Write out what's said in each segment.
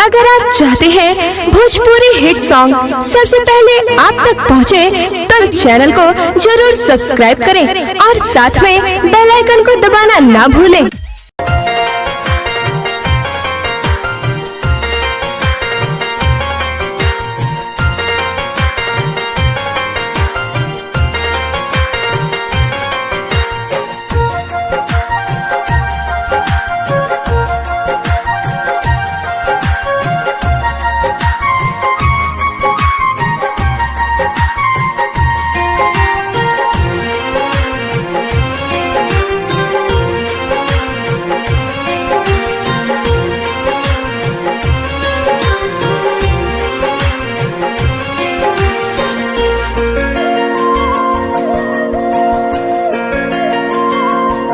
अगर आप चाहते हैं भोजपुरी हिट सॉन्ग सबसे पहले आप तक पहुंचे, तो चैनल को जरूर सब्सक्राइब करें और साथ में बेल आइकन को दबाना ना भूलें।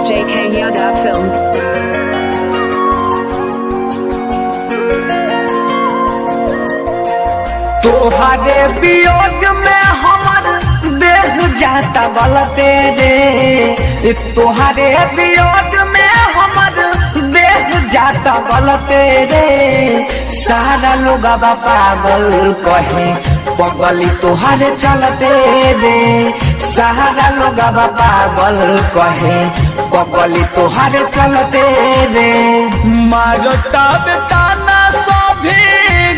JK Yadav Films। तोहरे वियोग में हमर देह जाता बलते रे, तोहरे वियोग में हमर देह जाता बलते रे। सारा लोग पागल कहे पगली तोहरे चलते रे, सारा लोग पागल कहे पगली तोहरे चलते रे। मारता बेताना सभी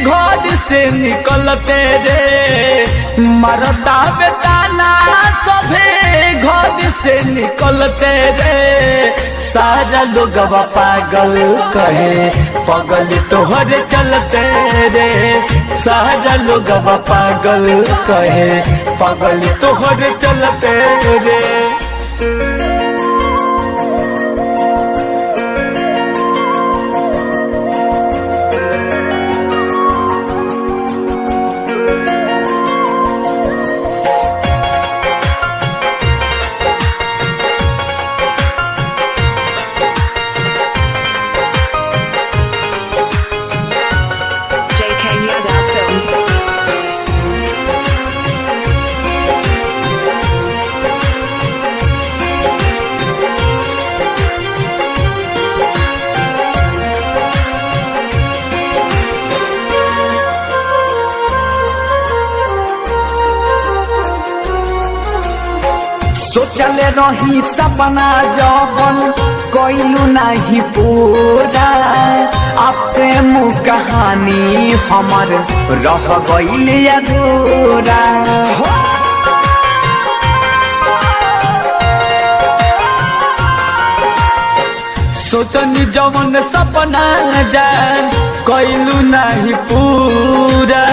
घर से निकलते रे, मरता बेताना सभी घर से निकलते रे। सारा लोग पागल कहे पगल तोहरे चलते रे, सारा लोग पागल कहे पगल तोहरे चलते रे। JK Yadav Films। सोचले रही सपना जवन कोइलू नहीं पूरा, प्रेम कहानी हमर रह गइल अधूरा। सोचनी जवन सपना जान कोइलू नहीं पूरा,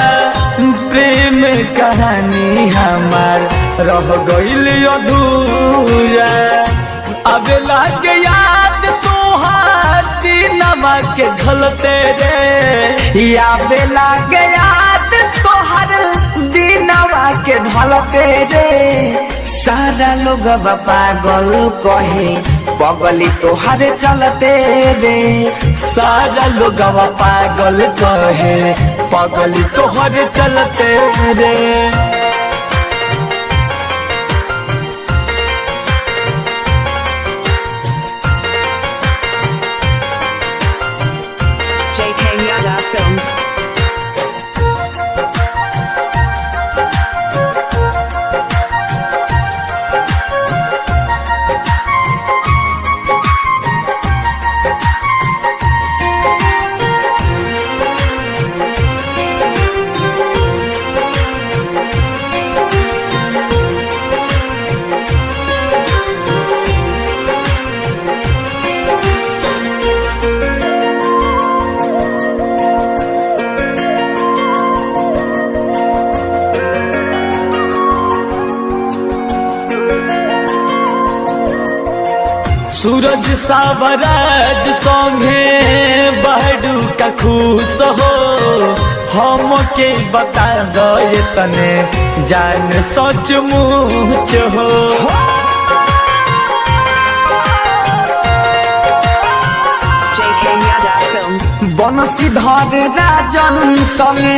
प्रेम कहानी हमार रह गइल अधूरा। अब लागे याद तोहार दिनवा के ढलते रे, याद लागे याद तोहार दिनवा के ढलते रे। सारा लोग पागल कहे पगली तोहरे चलते रे, सारा लोग पागल कहे पगली तोहरे चलते रे। JK Yadav Films। सूरज सावराज संगे बहडू का खुश हो, हम के बता दे तने जान सचमुच हो। JK Yadav Films। Bansidhar Rajan संगे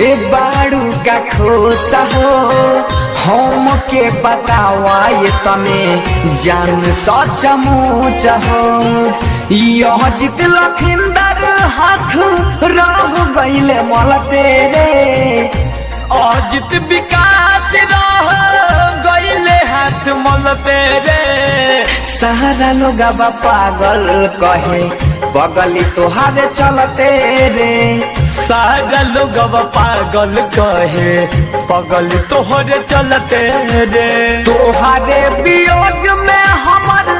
एक बारू का खुश हो, हम के बतावा ये तने जान सचमुच हो। यह जित लखिंदर हाथ रह गईले मलते रे अजित विकास रह गईले हाथ मलते रे सारा लोग पागल कहे बगली तोहारे चलते रे सारा लोग पागल कहे पगल तोहरे चलते रे तोहारे वियोग में हमर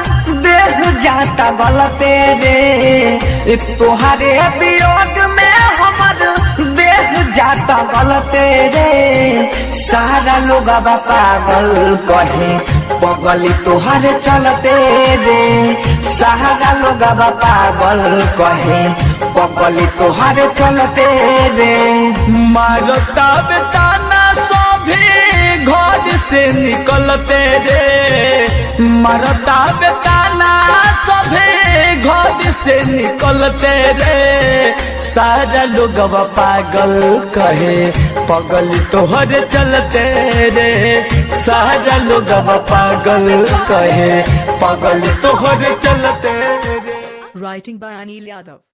देह जाता गलते रे तोहारे वियोग में हमर देह जाता गलते रे सारा लोग पागल कहे पगली तोहारे चलते रे सारा लोग पागल कहे पगली तोहारे चलते रे मारता बेताना सभी घर से निकलते रे मारता बेताना सभी घर से निकलते रे सारा लोग पागल कहे पगल तोहरे चलते रे सारा लोग पागल कहे पगल तोहरे चलते रे Writing by Anil Yadav.